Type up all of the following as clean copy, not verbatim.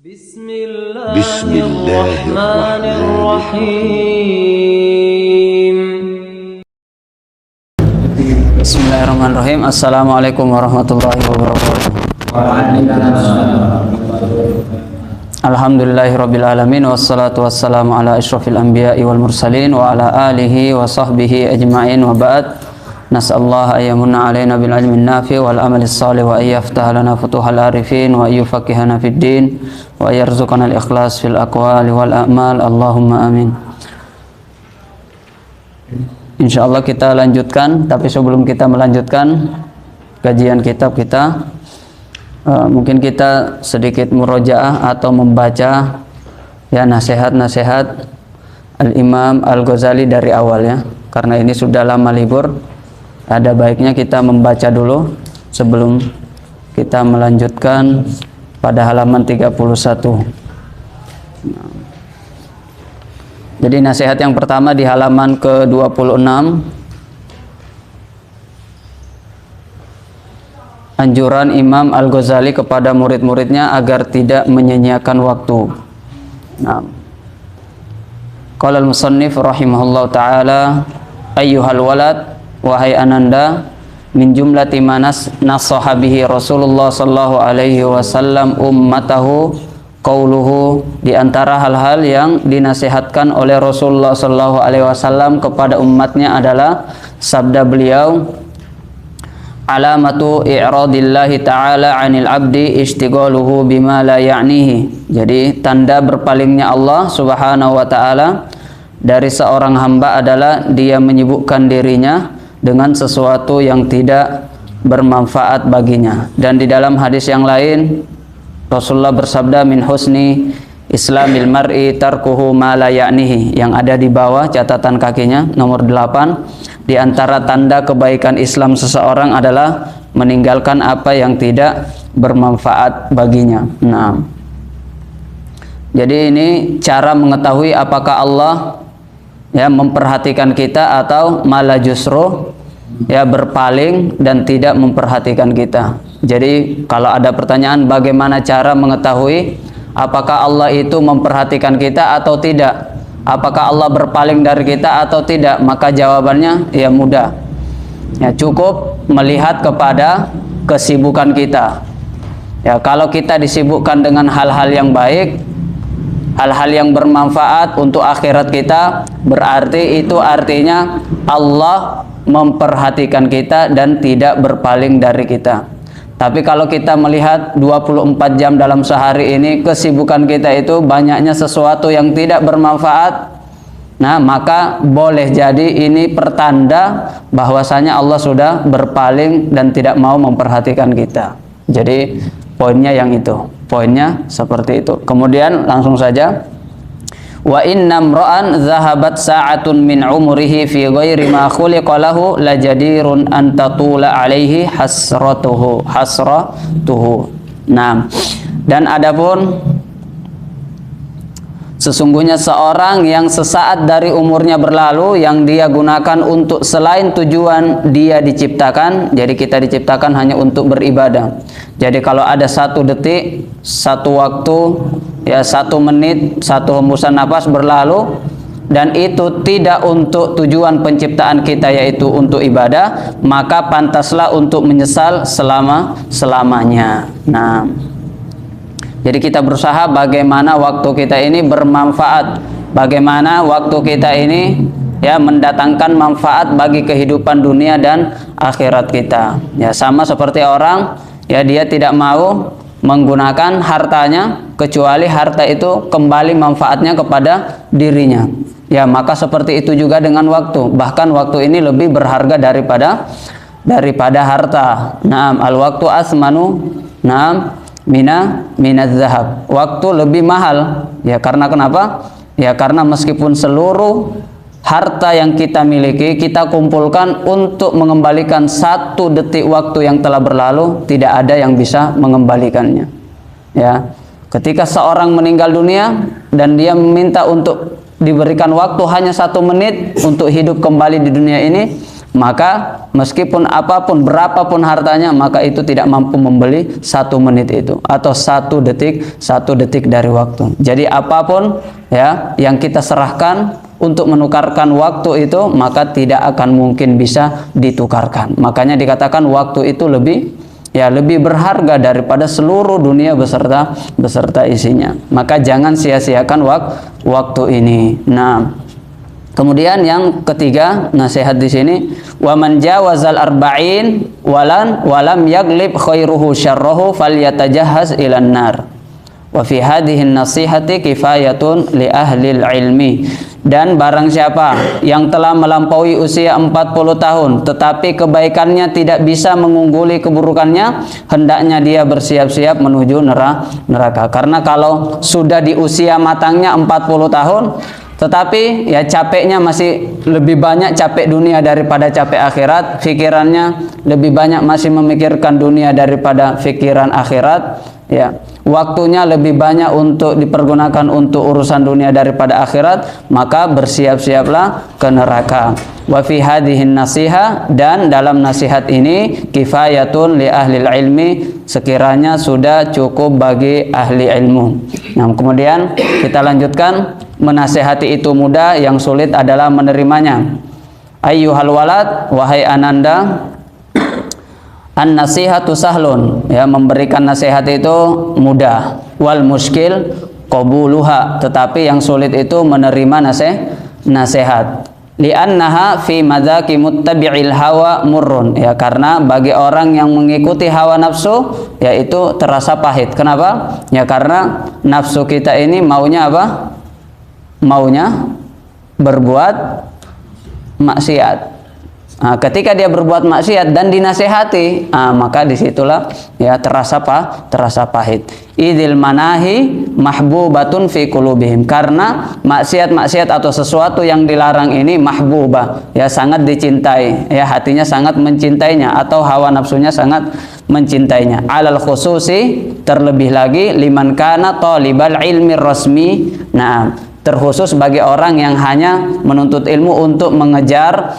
Bismillahirrahmanirrahim. Bismillahirrahmanirrahim. Assalamualaikum warahmatullahi wabarakatuh. Alhamdulillahirabbil alamin wassalatu wassalamu ala asyrofil anbiya'i wal mursalin wa ala alihi wa sahbihi ajma'in wa ba'd. Nas'allahu ayyamunna alaina bil ilmin nafi wal amali shalih wa ayyaftah lana futuhal arifin wa ayyufaqihana fid din wa yarzuqana al ikhlas fil aqwali wal a'mal. Allahumma amin. Insyaallah kita lanjutkan, tapi sebelum kita melanjutkan kajian kitab kita, mungkin kita sedikit murojaah atau membaca ya nasihat-nasihat Al-Imam Al-Ghazali dari awal ya, karena ini sudah lama libur. Ada baiknya kita membaca dulu sebelum kita melanjutkan pada halaman 31. Jadi nasihat yang pertama di halaman ke-26. Anjuran Imam Al-Ghazali kepada murid-muridnya agar tidak menyia-nyiakan waktu. Nah, qala al-musannif rahimahullahu taala, ayyuhal walad, wahai ananda, min jumlati manas nasahabihi Rasulullah sallallahu alaihi wasallam ummatahu qauluhu, di antara hal-hal yang dinasihatkan oleh Rasulullah sallallahu alaihi wasallam kepada umatnya adalah sabda beliau, alamatu i'radillahi ta'ala 'anil 'abdi ishtighaluhu bima la ya'nihi. Jadi tanda berpalingnya Allah Subhanahu wa taala dari seorang hamba adalah dia menyibukkan dirinya dengan sesuatu yang tidak bermanfaat baginya. Dan di dalam hadis yang lain Rasulullah bersabda, min husni islamil mar'i tarkuhu ma la ya'nihi, yang ada di bawah catatan kakinya nomor 8. Di antara tanda kebaikan Islam seseorang adalah meninggalkan apa yang tidak bermanfaat baginya. Nah, jadi ini cara mengetahui apakah Allah ya memperhatikan kita atau malah justru ya berpaling dan tidak memperhatikan kita. Jadi kalau ada pertanyaan bagaimana cara mengetahui apakah Allah itu memperhatikan kita atau tidak, apakah Allah berpaling dari kita atau tidak, maka jawabannya ya mudah. Ya cukup melihat kepada kesibukan kita. Ya kalau kita disibukkan dengan hal-hal yang baik, hal-hal yang bermanfaat untuk akhirat kita, berarti itu artinya Allah memperhatikan kita dan tidak berpaling dari kita. Tapi kalau kita melihat 24 jam dalam sehari ini kesibukan kita itu banyaknya sesuatu yang tidak bermanfaat, nah maka boleh jadi ini pertanda bahwasanya Allah sudah berpaling dan tidak mau memperhatikan kita. Jadi poinnya yang itu, poinnya seperti itu. Kemudian langsung saja, wa innam ra'an zahabat sa'atun min umrihi fi ghairi ma khuliqa lahu lajadirun an tatula alaihi hasratuhu. Nah, dan adapun sesungguhnya seorang yang sesaat dari umurnya berlalu yang dia gunakan untuk selain tujuan dia diciptakan. Jadi kita diciptakan hanya untuk beribadah. Jadi kalau ada 1 detik, 1 waktu, ya 1 menit, 1 hembusan nafas berlalu dan itu tidak untuk tujuan penciptaan kita yaitu untuk ibadah, maka pantaslah untuk menyesal selama-selamanya. Nah, jadi kita berusaha bagaimana waktu kita ini bermanfaat, bagaimana waktu kita ini ya mendatangkan manfaat bagi kehidupan dunia dan akhirat kita. Ya sama seperti orang ya dia tidak mau menggunakan hartanya kecuali harta itu kembali manfaatnya kepada dirinya. Ya maka seperti itu juga dengan waktu. Bahkan waktu ini lebih berharga daripada harta. Naam al-waktu asmanu naam minaz zahab. Waktu lebih mahal. Ya karena kenapa? Ya karena meskipun seluruh harta yang kita miliki kita kumpulkan untuk mengembalikan 1 detik waktu yang telah berlalu, tidak ada yang bisa mengembalikannya. Ya, ketika seorang meninggal dunia dan dia meminta untuk diberikan waktu hanya 1 menit untuk hidup kembali di dunia ini, maka meskipun apapun, berapapun hartanya, maka itu tidak mampu membeli 1 menit itu atau 1 detik dari waktu. Jadi apapun ya yang kita serahkan untuk menukarkan waktu itu, maka tidak akan mungkin bisa ditukarkan. Makanya dikatakan waktu itu lebih berharga daripada seluruh dunia beserta isinya. Maka jangan sia-siakan waktu ini. Nah, kemudian yang ketiga nasihat di sini, wa man jawazal arba'in walam yaglib khairuhu syarruhu falyatajahhaz ilan nar. Wa fi hadhihi nasihati kifayatun li ahli ilmi. Dan barang siapa yang telah melampaui usia 40 tahun tetapi kebaikannya tidak bisa mengungguli keburukannya, hendaknya dia bersiap-siap menuju neraka. Karena kalau sudah di usia matangnya 40 tahun tetapi ya capeknya masih lebih banyak capek dunia daripada capek akhirat, pikirannya lebih banyak masih memikirkan dunia daripada pikiran akhirat, ya waktunya lebih banyak untuk dipergunakan untuk urusan dunia daripada akhirat, maka bersiap-siaplah ke neraka. Wa fi hadhihi nasiha, dan dalam nasihat ini kifayatun li ahli ilmi, sekiranya sudah cukup bagi ahli ilmu. Nah, kemudian kita lanjutkan, menasihati itu mudah, yang sulit adalah menerimanya. Ayyuhal walad, wahai ananda, an-nasihatu sahlun, ya memberikan nasihat itu mudah, wal muskil qabuluha, tetapi yang sulit itu menerima nasihat. Li'annaha fi madzaki muttabi'il hawa murrun, ya karena bagi orang yang mengikuti hawa nafsu yaitu terasa pahit. Kenapa? Ya karena nafsu kita ini maunya apa? Maunya berbuat maksiat. Nah, ketika dia berbuat maksiat dan dinasehati, maka disitulah ya terasa pahit. Idzil manahi mahbubatun fi qulubihim, karena maksiat-maksiat atau sesuatu yang dilarang ini mahbubah, ya sangat dicintai, ya hatinya sangat mencintainya atau hawa nafsunya sangat mencintainya. Alal khususi, terlebih lagi liman kana talibal ilmi rasmi. Nah, terkhusus bagi orang yang hanya menuntut ilmu untuk mengejar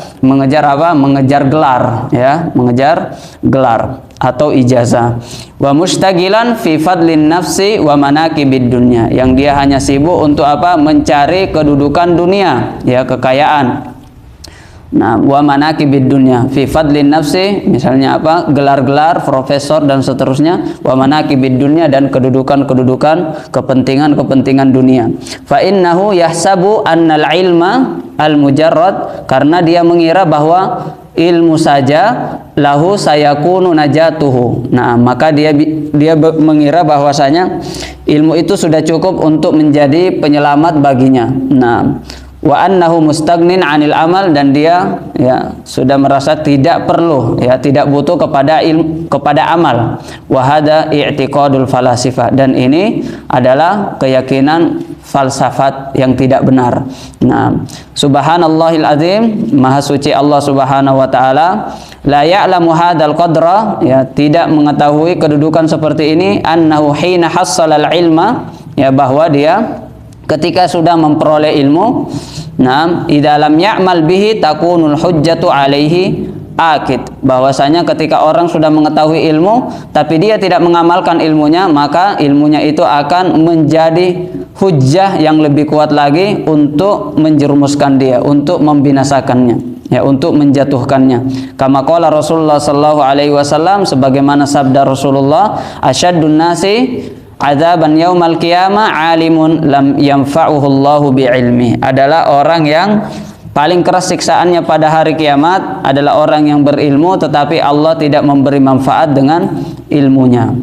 apa? Mengejar gelar, ya, mengejar gelar atau ijazah. Wa mustagilan fi fadlin nafsi wa manaqibid dunya, yang dia hanya sibuk untuk apa? Mencari kedudukan dunia, ya kekayaan. Nah, wa manaqibid dunya fi fadlin nafsi, misalnya apa? Gelar-gelar profesor dan seterusnya, wa manaqibid dunya, dan kedudukan-kedudukan, kepentingan dunia. Fa innahu yahsabu annal ilma al mujarrad, karena dia mengira bahwa ilmu saja lahu sayakunu najatuhu. Nah, maka dia mengira bahwasanya ilmu itu sudah cukup untuk menjadi penyelamat baginya. Nah, wa annahu mustagnin 'anil amal, dan dia ya sudah merasa tidak perlu, ya tidak butuh kepada amal. Wa hadza i'tiqadul falasifah, dan ini adalah keyakinan falsafat yang tidak benar. Nah, subhanallahil azim, maha suci Allah Subhanahu wa taala, la ya'lamu hadzal qadra, ya tidak mengetahui kedudukan seperti ini, annahu hina hassalal ilma, ya bahwa dia ketika sudah memperoleh ilmu, nah, idza lam ya'mal bihi takunul hujjatu alaihi akid, bahwasanya ketika orang sudah mengetahui ilmu tapi dia tidak mengamalkan ilmunya, maka ilmunya itu akan menjadi hujjah yang lebih kuat lagi untuk menjerumuskan dia, untuk membinasakannya, ya untuk menjatuhkannya. Kama qala Rasulullah sallallahu alaihi wasallam, sebagaimana sabda Rasulullah, asyaddun nasi adzaban yaumal qiyamah alimun lam yanfa'uhu Allahu bi'ilmi, adalah orang yang paling keras siksaannya pada hari kiamat adalah orang yang berilmu tetapi Allah tidak memberi manfaat dengan ilmunya.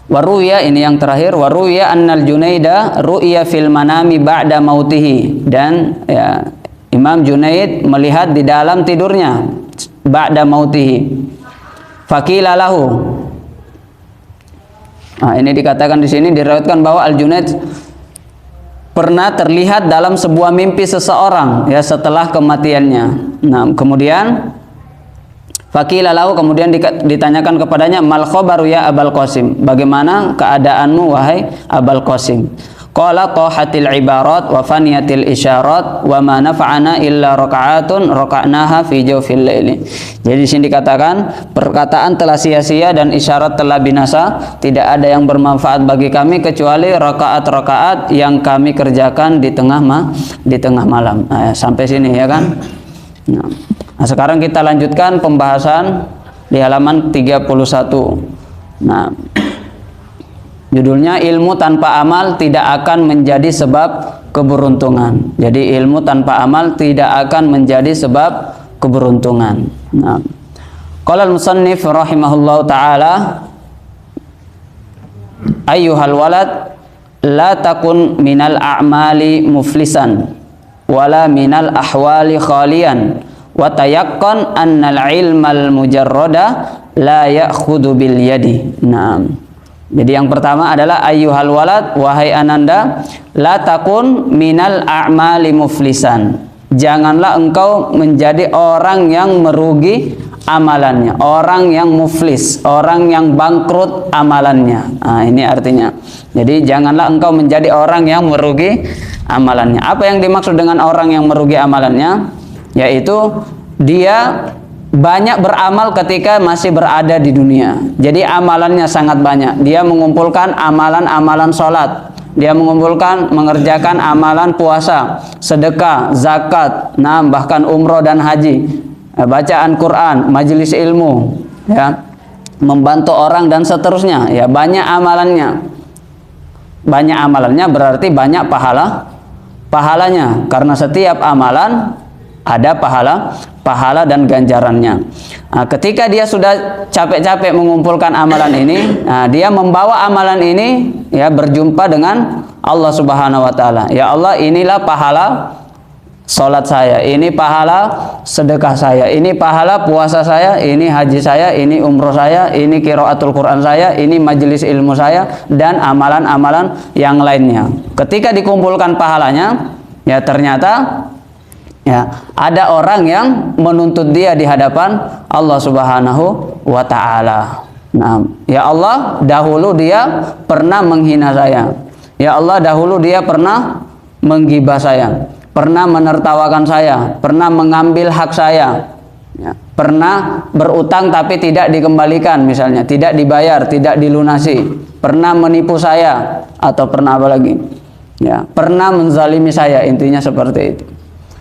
Waruya, ini yang terakhir, waruya annal Junaida ru'ya fil manami ba'da mautihi, dan ya Imam Junaid melihat di dalam tidurnya ba'da mautihi. Faqila lahu, nah, ini dikatakan di sini, diriwayatkan bahwa Al-Junaid pernah terlihat dalam sebuah mimpi seseorang, ya setelah kematiannya. Nah, kemudian faqila lahu, kemudian ditanyakan kepadanya, mal khabaru ya Abul Qasim, bagaimana keadaanmu wahai Abul Qasim? Qala tahatil ibarat wa faniyatil isyarat wa ma nafa'ana illa raka'atun raka'naha fi jawfil laili. Jadi di sini dikatakan perkataan telah sia-sia dan isyarat telah binasa, tidak ada yang bermanfaat bagi kami kecuali rakaat-rakaat yang kami kerjakan di tengah malam. Sampai sini ya kan. Nah, sekarang kita lanjutkan pembahasan di halaman 31. Nah, judulnya ilmu tanpa amal tidak akan menjadi sebab keberuntungan. Jadi ilmu tanpa amal tidak akan menjadi sebab keberuntungan. Nah, qala al-musannif rahimahullahu taala, ayyuhal walad la takun minal a'mali muflisan wala minal ahwali khalian wa tayaqqan annal ilmal mujarrada la ya'khudhu bil yadi. Naam. Jadi yang pertama adalah ayyuhal walad, wahai ananda, la takun minal a'mali muflisan. Janganlah engkau menjadi orang yang merugi amalannya, orang yang muflis, orang yang bangkrut amalannya. Nah, ini artinya. Jadi janganlah engkau menjadi orang yang merugi amalannya. Apa yang dimaksud dengan orang yang merugi amalannya? Yaitu dia banyak beramal ketika masih berada di dunia. Jadi amalannya sangat banyak. Dia mengumpulkan amalan-amalan sholat, dia mengumpulkan mengerjakan amalan puasa, sedekah, zakat, nah bahkan umroh dan haji, bacaan Quran, majelis ilmu, ya, membantu orang dan seterusnya. Ya, banyak amalannya. Banyak amalannya berarti banyak pahalanya. Karena setiap amalan ada pahala dan ganjarannya. Nah, ketika dia sudah capek-capek mengumpulkan amalan ini, nah, dia membawa amalan ini ya berjumpa dengan Allah Subhanahu wa taala. Ya Allah, inilah pahala salat saya, ini pahala sedekah saya, ini pahala puasa saya, ini haji saya, ini umroh saya, ini qiraatul Quran saya, ini majelis ilmu saya, dan amalan-amalan yang lainnya. Ketika dikumpulkan pahalanya, ya ternyata ya, ada orang yang menuntut dia di hadapan Allah Subhanahu wa taala. Nah, ya Allah, dahulu dia pernah menghina saya. Ya Allah, dahulu dia pernah menggibah saya, pernah menertawakan saya, pernah mengambil hak saya. Ya, pernah berutang tapi tidak dikembalikan, misalnya, tidak dibayar, tidak dilunasi. Pernah menipu saya, atau pernah apa lagi? Ya, pernah menzalimi saya, intinya seperti itu.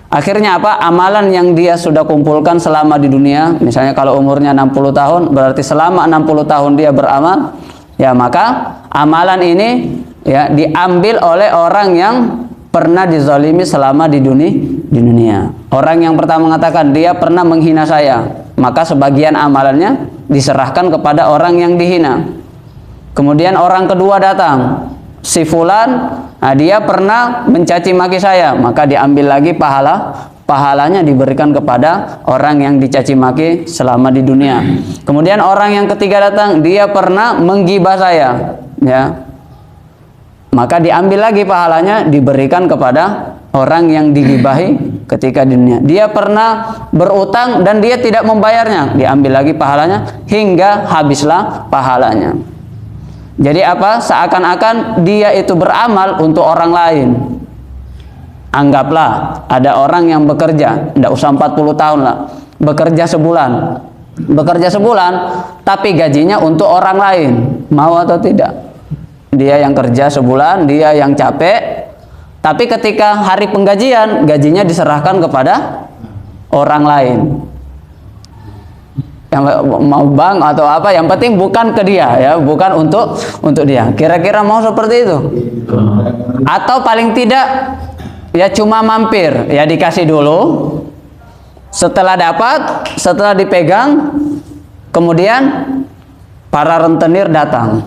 Akhirnya apa? Amalan yang dia sudah kumpulkan selama di dunia, misalnya kalau umurnya 60 tahun, berarti selama 60 tahun dia beramal, ya maka amalan ini ya diambil oleh orang yang pernah dizalimi selama di dunia. Orang yang pertama mengatakan dia pernah menghina saya, maka sebagian amalannya diserahkan kepada orang yang dihina. Kemudian orang kedua datang, si fulan, nah dia pernah mencaci maki saya, maka diambil lagi pahalanya diberikan kepada orang yang dicaci maki selama di dunia. Kemudian orang yang ketiga datang, dia pernah menggibah saya, ya, maka diambil lagi pahalanya diberikan kepada orang yang digibahi ketika di dunia. Dia pernah berutang dan dia tidak membayarnya, diambil lagi pahalanya hingga habislah pahalanya. Jadi apa? Seakan-akan dia itu beramal untuk orang lain. Anggaplah ada orang yang bekerja, tidak usah 40 tahun lah, bekerja sebulan. Bekerja sebulan, tapi gajinya untuk orang lain. Mau atau tidak? Dia yang kerja sebulan, dia yang capek, tapi ketika hari penggajian, gajinya diserahkan kepada orang lain. Yang mau bank atau apa, yang penting bukan ke dia, ya, bukan untuk dia. Kira-kira mau seperti itu? Atau paling tidak ya cuma mampir, ya dikasih dulu, setelah dapat, setelah dipegang, kemudian para rentenir datang,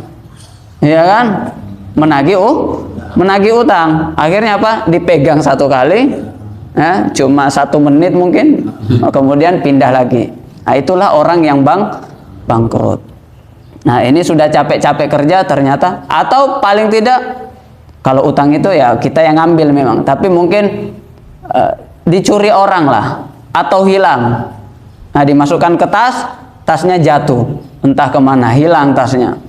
ya kan, menagih utang. Akhirnya apa? Dipegang satu kali, ya, cuma 1 menit mungkin, kemudian pindah lagi. Nah, itulah orang yang bangkrut. Nah, ini sudah capek-capek kerja ternyata, atau paling tidak kalau utang itu ya kita yang ngambil memang, tapi mungkin dicuri orang lah, atau hilang. Nah, dimasukkan ke tas, tasnya jatuh, entah kemana, hilang tasnya,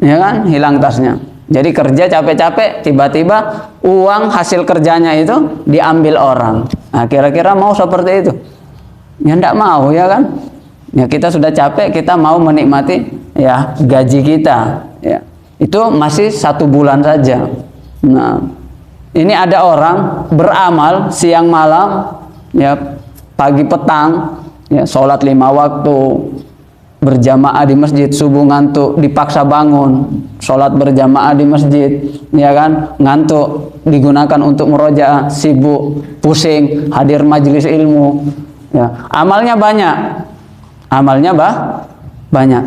ya kan, hilang tasnya. Jadi kerja capek-capek, tiba-tiba uang hasil kerjanya itu diambil orang. Nah, kira-kira mau seperti itu? Ya enggak mau, ya kan? Ya kita sudah capek, kita mau menikmati ya gaji kita. Ya, itu masih 1 bulan saja. Nah, ini ada orang beramal siang malam, ya pagi petang, ya sholat 5 waktu, berjamaah di masjid, subuh ngantuk dipaksa bangun, sholat berjamaah di masjid, ya kan, ngantuk digunakan untuk murojaah, sibuk, pusing, hadir majelis ilmu, ya amalnya banyak,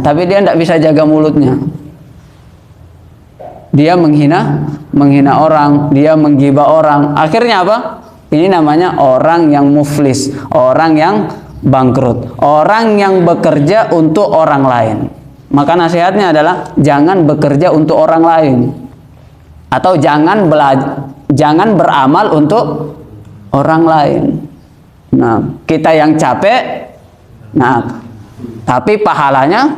tapi dia tidak bisa jaga mulutnya. Dia menghina orang, dia menggibah orang. Akhirnya apa? Ini namanya orang yang muflis, orang yang bangkrut, orang yang bekerja untuk orang lain. Maka nasihatnya adalah jangan bekerja untuk orang lain, atau jangan beramal untuk orang lain. Nah, kita yang capek, nah tapi pahalanya,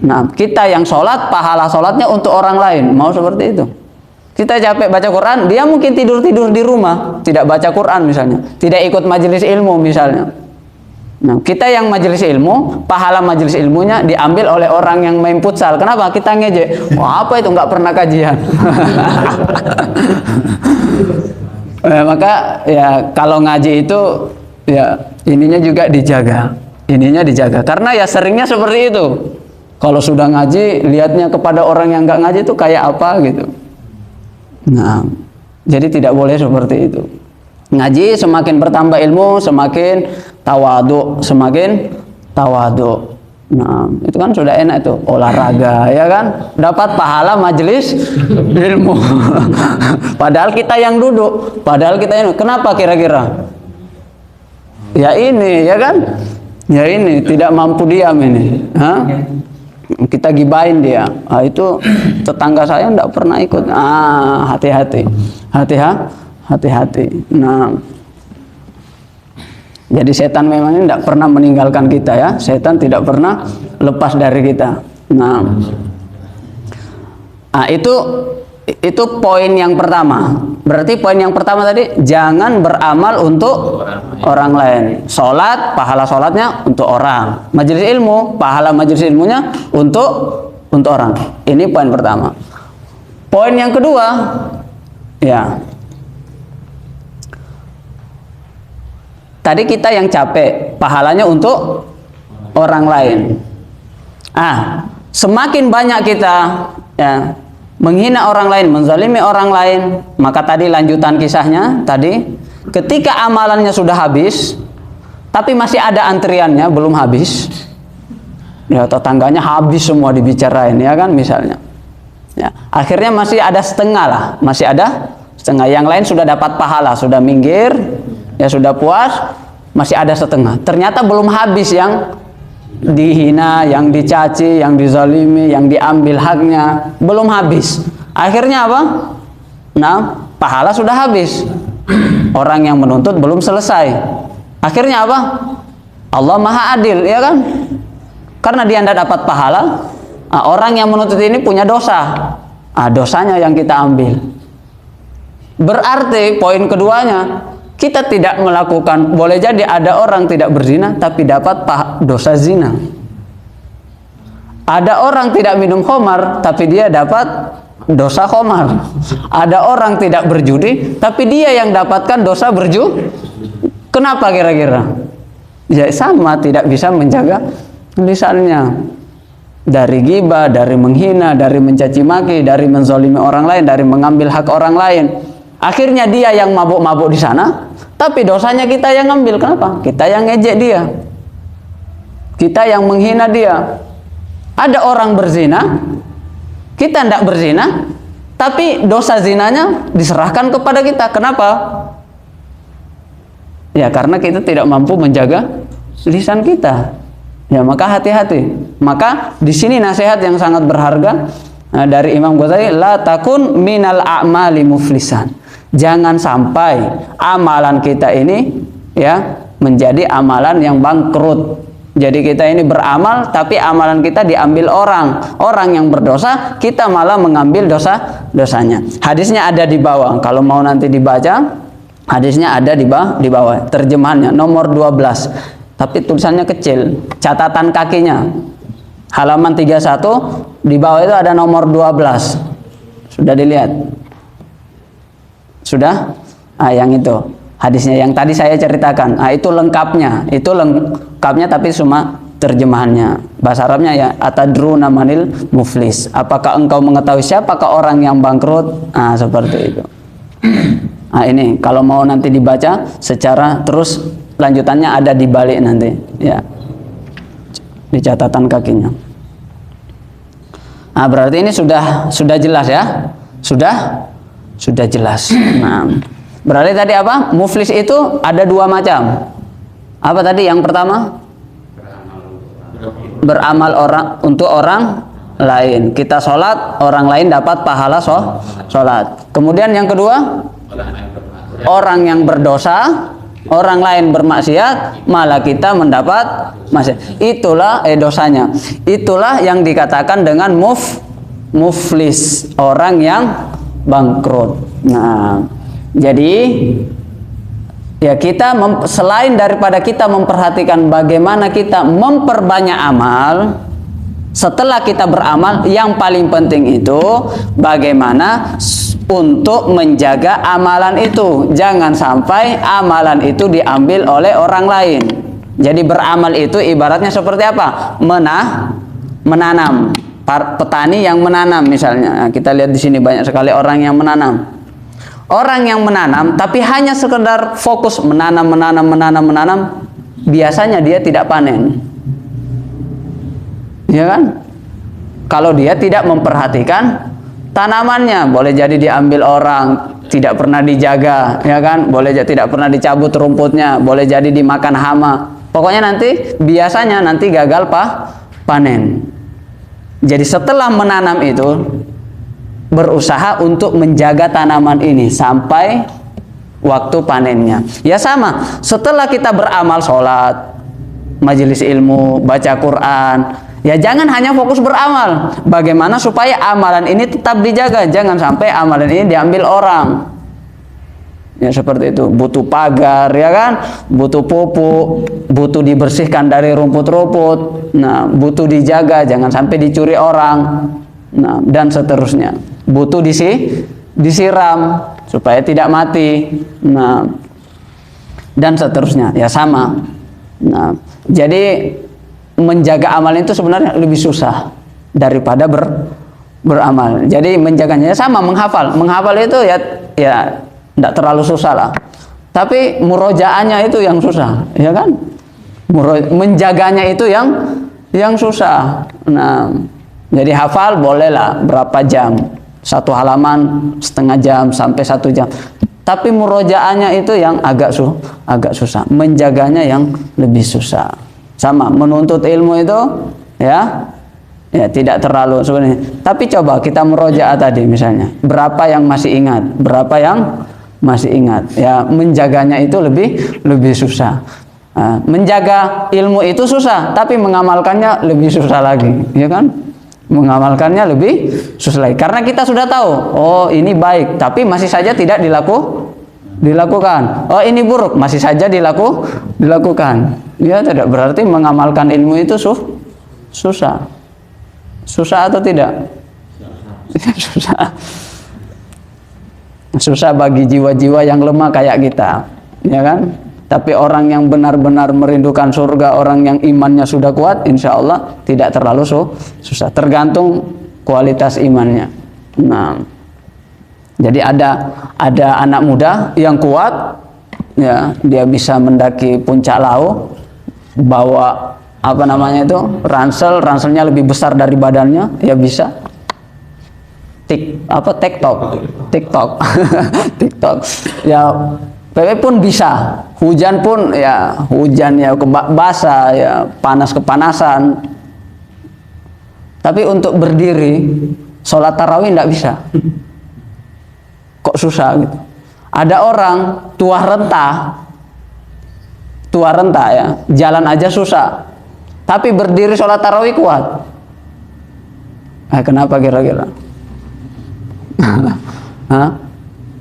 nah kita yang sholat, pahala sholatnya untuk orang lain. Mau seperti itu? Kita capek baca Quran, dia mungkin tidur-tidur di rumah, tidak baca Quran misalnya, tidak ikut majelis ilmu misalnya. Nah, kita yang majelis ilmu, pahala majelis ilmunya diambil oleh orang yang main futsal. Kenapa? Kita ngejek. Wah, apa itu, nggak pernah kajian. Maka ya kalau ngaji itu ya ininya juga dijaga. Karena ya seringnya seperti itu. Kalau sudah ngaji, lihatnya kepada orang yang nggak ngaji itu kayak apa gitu. Nah, jadi tidak boleh seperti itu. Ngaji semakin bertambah ilmu, semakin tawadu. Nah, itu kan sudah enak tuh, olahraga, ya kan? Dapat pahala majelis ilmu. Padahal kita yang duduk, kenapa kira-kira? Ya ini, ya kan? Ya ini, tidak mampu diam ini. Hah? Kita gibain dia. Ah, itu tetangga saya enggak pernah ikut. Ah, hati-hati. Nah, jadi setan memang ini tidak pernah meninggalkan kita, ya. Setan tidak pernah lepas dari kita. Nah, itu poin yang pertama. Berarti poin yang pertama tadi, jangan beramal untuk orang lain. Sholat, pahala sholatnya untuk orang. Majelis ilmu, pahala majelis ilmunya untuk orang. Ini poin pertama. Poin yang kedua, ya. Tadi kita yang capek, pahalanya untuk orang lain. Semakin banyak kita ya menghina orang lain, menzalimi orang lain, maka tadi lanjutan kisahnya tadi, ketika amalannya sudah habis, tapi masih ada antriannya belum habis, ya tetangganya habis semua dibicarain, ya kan misalnya. Ya, akhirnya masih ada setengah. Yang lain sudah dapat pahala, sudah minggir, ya sudah puas, masih ada setengah. Ternyata belum habis yang dihina, yang dicaci, yang dizalimi, yang diambil haknya, belum habis. Akhirnya apa? Nah, pahala sudah habis. Orang yang menuntut belum selesai. Akhirnya apa? Allah Maha Adil, ya kan? Karena dia tidak dapat pahala, orang yang menuntut ini punya dosa. Dosanya yang kita ambil. Berarti poin keduanya, kita tidak melakukan, boleh jadi ada orang tidak berzina tapi dapat dosa zina. Ada orang tidak minum khamar tapi dia dapat dosa khamar. Ada orang tidak berjudi tapi dia yang dapatkan dosa berjudi. Kenapa kira-kira? Ya sama, tidak bisa menjaga lisannya. Dari ghibah, dari menghina, dari mencaci maki, dari menzalimi orang lain, dari mengambil hak orang lain. Akhirnya dia yang mabuk-mabuk di sana, tapi dosanya kita yang ngambil. Kenapa? Kita yang ngejek dia, kita yang menghina dia. Ada orang berzina, kita tidak berzina, tapi dosa zinanya diserahkan kepada kita. Kenapa? Ya karena kita tidak mampu menjaga lisan kita. Ya maka hati-hati. Maka di sini nasihat yang sangat berharga dari Imam Ghazali, la takun minal a'mali muflisan. Jangan sampai amalan kita ini ya menjadi amalan yang bangkrut. Jadi kita ini beramal tapi amalan kita diambil orang yang berdosa, kita malah mengambil dosanya. Hadisnya ada di bawah, kalau mau nanti dibaca hadisnya ada di bawah terjemahannya nomor 12, tapi tulisannya kecil, catatan kakinya halaman 31, di bawah itu ada nomor 12. Sudah dilihat? Sudah? Yang itu hadisnya yang tadi saya ceritakan. Itu lengkapnya. Itu lengkapnya tapi cuma terjemahannya. Bahasa Arabnya ya, atadruna manil muflis. Apakah engkau mengetahui siapakah orang yang bangkrut? Seperti itu. Ini kalau mau nanti dibaca secara terus lanjutannya ada di balik nanti, ya. Di catatan kakinya. Berarti ini sudah jelas ya? Sudah jelas. Nah, berarti tadi apa? Muflis itu ada dua macam. Apa tadi yang pertama? Beramal untuk orang lain. Kita sholat, orang lain dapat pahala sholat. Kemudian yang kedua, orang yang berdosa, orang lain bermaksiat, malah kita mendapat maksiat. Itulah dosanya. Itulah yang dikatakan dengan muflis, orang yang bangkrut. Nah, jadi ya kita selain daripada kita memperhatikan bagaimana kita memperbanyak amal, setelah kita beramal, yang paling penting itu bagaimana untuk menjaga amalan itu. Jangan sampai amalan itu diambil oleh orang lain. Jadi beramal itu ibaratnya seperti apa? Menanam. Petani yang menanam misalnya. Kita lihat di sini banyak sekali orang yang menanam. Orang yang menanam tapi hanya sekedar fokus menanam, biasanya dia tidak panen. Ya kan? Kalau dia tidak memperhatikan tanamannya, boleh jadi diambil orang, tidak pernah dijaga, ya kan? Boleh jadi tidak pernah dicabut rumputnya, boleh jadi dimakan hama. Pokoknya biasanya nanti gagal panen. Jadi setelah menanam itu berusaha untuk menjaga tanaman ini sampai waktu panennya. Ya sama, setelah kita beramal, sholat, majelis ilmu, baca Quran, ya jangan hanya fokus beramal. Bagaimana supaya amalan ini tetap dijaga? Jangan sampai amalan ini diambil orang. Ya seperti itu. Butuh pagar, ya kan? Butuh pupuk, butuh dibersihkan dari rumput-rumput. Nah, butuh dijaga, jangan sampai dicuri orang. Nah, dan seterusnya. Butuh disiram supaya tidak mati. Nah, dan seterusnya. Ya sama. Nah, jadi menjaga amal itu sebenarnya lebih susah daripada beramal. Jadi menjaganya sama, menghafal itu ya tidak terlalu susah lah. Tapi murojaahnya itu yang susah, ya kan? Menjaganya itu yang susah. Nah, jadi hafal bolehlah berapa jam, 1 halaman setengah jam sampai 1 jam. Tapi murojaahnya itu yang agak susah. Menjaganya yang lebih susah. Sama, menuntut ilmu itu ya tidak terlalu sebenarnya. Tapi coba kita murojaah tadi misalnya, berapa yang masih ingat, berapa yang masih ingat. Ya, menjaganya itu lebih susah. Menjaga ilmu itu susah, tapi mengamalkannya lebih susah lagi, ya kan? Mengamalkannya lebih susah lagi. Karena kita sudah tahu, oh ini baik, tapi masih saja tidak dilakukan. Oh ini buruk, masih saja dilakukan. Ya tidak berarti mengamalkan ilmu itu susah. Susah atau tidak? Susah. Susah bagi jiwa-jiwa yang lemah kayak kita, ya kan? Tapi orang yang benar-benar merindukan surga, orang yang imannya sudah kuat, insya Allah tidak terlalu susah. Tergantung kualitas imannya. Nah, jadi ada anak muda yang kuat, ya dia bisa mendaki puncak Lau, bawa ranselnya lebih besar dari badannya, ya bisa. TikTok. Ya, PP pun bisa. Hujan pun ya basah ya, panas kepanasan. Tapi untuk berdiri sholat tarawih tidak bisa. Kok susah gitu. Ada orang tua renta ya, jalan aja susah. tapi berdiri sholat tarawih kuat. Kenapa kira-kira?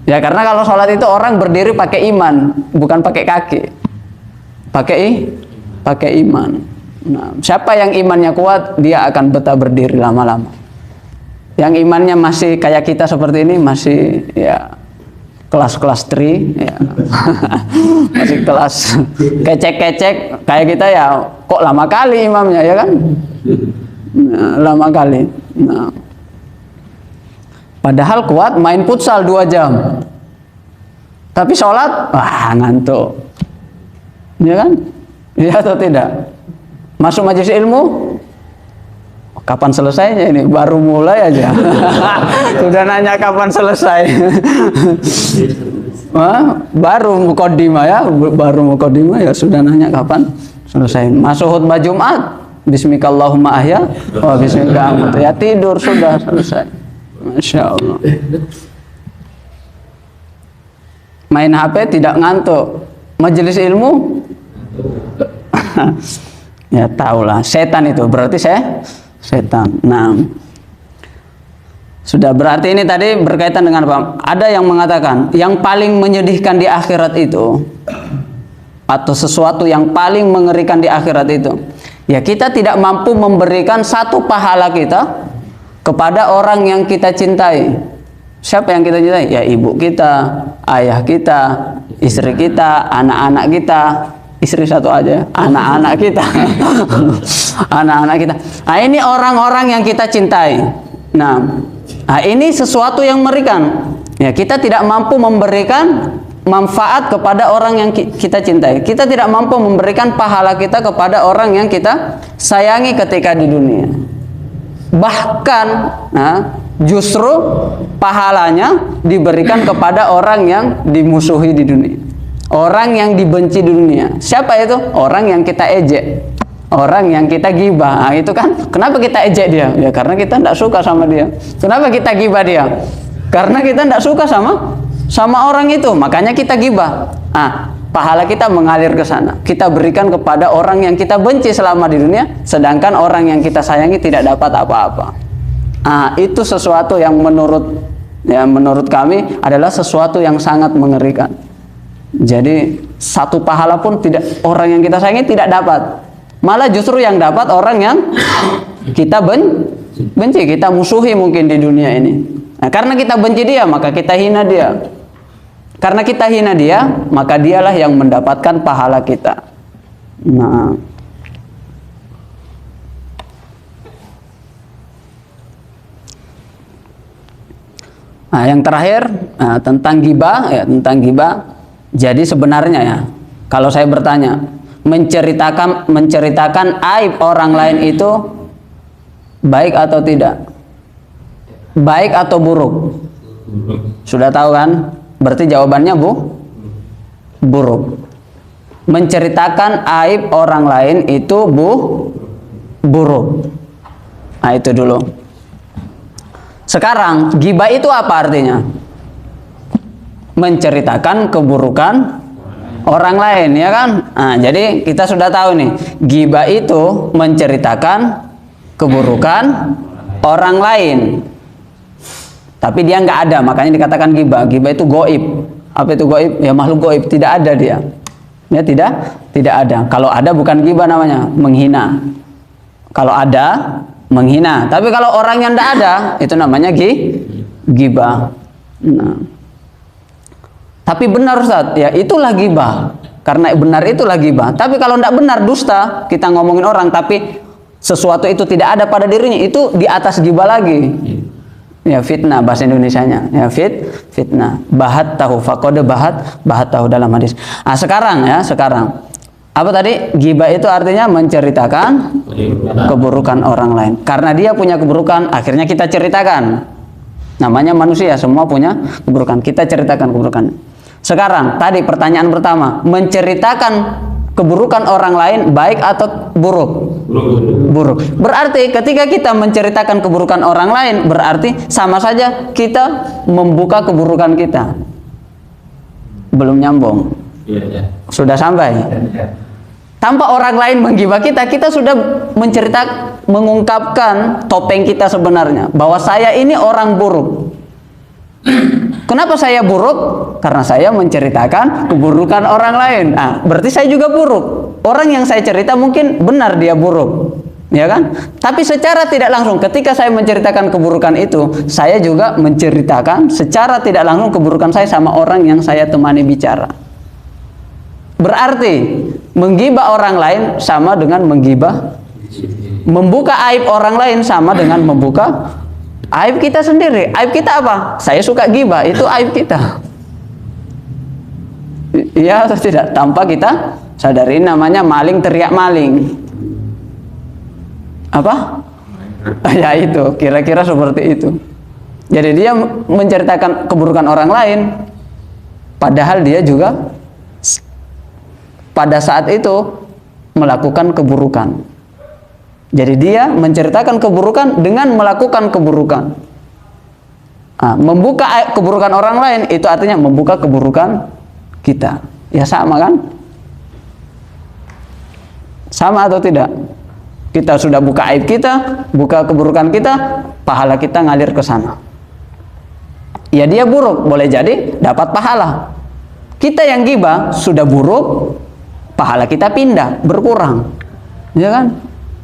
Ya karena kalau sholat itu orang berdiri pakai iman, bukan pakai kaki. Pakai iman. Nah, siapa yang imannya kuat, dia akan betah berdiri lama-lama. Yang imannya masih kayak kita seperti ini, masih ya kelas-kelas 3 ya. Masih kelas kecek-kecek kayak kita ya, kok lama kali imamnya ya kan? Nah, lama kali. Nah, padahal kuat main futsal 2 jam. Tapi sholat, wah ngantuk. Ya kan? Iya atau tidak? Masuk majelis ilmu, kapan selesainya ini? Baru mulai aja. Sudah nanya kapan selesai. Baru muqaddimah ya, ya sudah nanya kapan selesai. Masuk khutbah Jumat, bismikallahumma ahya wa bismika amut. Ya tidur sudah selesai. Masya Allah. Main HP tidak ngantuk. Majelis ilmu ya tahulah, setan itu berarti setan. Nah, sudah berarti ini tadi berkaitan dengan apa? Ada yang mengatakan yang paling menyedihkan di akhirat itu, atau sesuatu yang paling mengerikan di akhirat itu, ya kita tidak mampu memberikan satu pahala kita kepada orang yang kita cintai. Siapa yang kita cintai? Ya ibu kita, ayah kita, istri kita, anak-anak kita. Istri satu aja, anak-anak kita. Anak-anak kita. Nah, ini orang-orang yang kita cintai. Nah, ini sesuatu yang mengerikan. Ya, kita tidak mampu memberikan manfaat kepada orang yang kita cintai. Kita tidak mampu memberikan pahala kita kepada orang yang kita sayangi ketika di dunia. Bahkan, justru pahalanya diberikan kepada orang yang dimusuhi di dunia. Orang yang dibenci di dunia. Siapa itu? Orang yang kita ejek, orang yang kita gibah. Nah, itu kan kenapa kita ejek dia? Ya karena kita tidak suka sama dia. Kenapa kita gibah dia? Karena kita tidak suka sama orang itu. Makanya kita gibah. Pahala kita mengalir ke sana. Kita berikan kepada orang yang kita benci selama di dunia, sedangkan orang yang kita sayangi tidak dapat apa-apa. Itu sesuatu yang menurut kami adalah sesuatu yang sangat mengerikan. Jadi satu pahala pun orang yang kita sayangi tidak dapat. Malah justru yang dapat orang yang kita benci, kita musuhi mungkin di dunia ini. Nah, karena kita benci dia, maka kita hina dia. Karena kita hina dia, maka dialah yang mendapatkan pahala kita. Nah, yang terakhir tentang ghibah, ya tentang ghibah. Jadi sebenarnya ya, kalau saya bertanya, menceritakan aib orang lain itu baik atau tidak? Baik atau buruk? Sudah tahu kan? Berarti jawabannya buruk. Menceritakan aib orang lain itu buruk. Nah, itu dulu. Sekarang, ghibah itu apa artinya? Menceritakan keburukan orang lain, ya kan? Jadi kita sudah tahu nih, ghibah itu menceritakan keburukan orang lain, tapi dia nggak ada, makanya dikatakan ghibah. Ghibah itu goib. Apa itu goib? Ya makhluk goib, tidak ada dia. Ya tidak ada. Kalau ada bukan ghibah namanya, menghina. Kalau ada menghina, tapi kalau orang yang tidak ada itu namanya ghibah. Tapi benar Ustaz, ya itulah ghibah. Karena benar itulah ghibah. Tapi kalau tidak benar, dusta, kita ngomongin orang tapi sesuatu itu tidak ada pada dirinya, itu di atas ghibah lagi. Ya fitnah bahasa Indonesianya. Ya fitnah. Bahat tahu faqad bahat tahu dalam hadis. Sekarang. Apa tadi? Ghibah itu artinya menceritakan keburukan orang lain. Karena dia punya keburukan, akhirnya kita ceritakan. Namanya manusia, semua punya keburukan. Kita ceritakan keburukan. Sekarang, tadi pertanyaan pertama, menceritakan keburukan orang lain baik atau buruk? Buruk. Berarti ketika kita menceritakan keburukan orang lain, berarti sama saja kita membuka keburukan kita. Belum nyambung. Sudah sampai? Tanpa orang lain menggibah kita, kita sudah mengungkapkan topeng kita sebenarnya, bahwa saya ini orang buruk. Kenapa saya buruk? Karena saya menceritakan keburukan orang lain. Berarti saya juga buruk. Orang yang saya cerita mungkin benar dia buruk, ya kan? Tapi secara tidak langsung, ketika saya menceritakan keburukan itu, saya juga menceritakan secara tidak langsung keburukan saya sama orang yang saya temani bicara. Berarti menggibah orang lain sama dengan menggibah, membuka aib orang lain sama dengan membuka aib kita sendiri. Aib kita apa? Saya suka gibah, itu aib kita. Iya atau tidak? Tanpa kita sadari, namanya maling teriak maling. Apa? Ya itu, kira-kira seperti itu. Jadi dia menceritakan keburukan orang lain, padahal dia juga pada saat itu melakukan keburukan. Jadi dia menceritakan keburukan dengan melakukan keburukan. Membuka keburukan orang lain itu artinya membuka keburukan kita. Ya sama kan? Sama atau tidak? Kita sudah buka aib kita, buka keburukan kita, pahala kita ngalir ke sana. Ya dia buruk, boleh jadi dapat pahala. Kita yang gibah sudah buruk, pahala kita pindah, berkurang. Ya kan?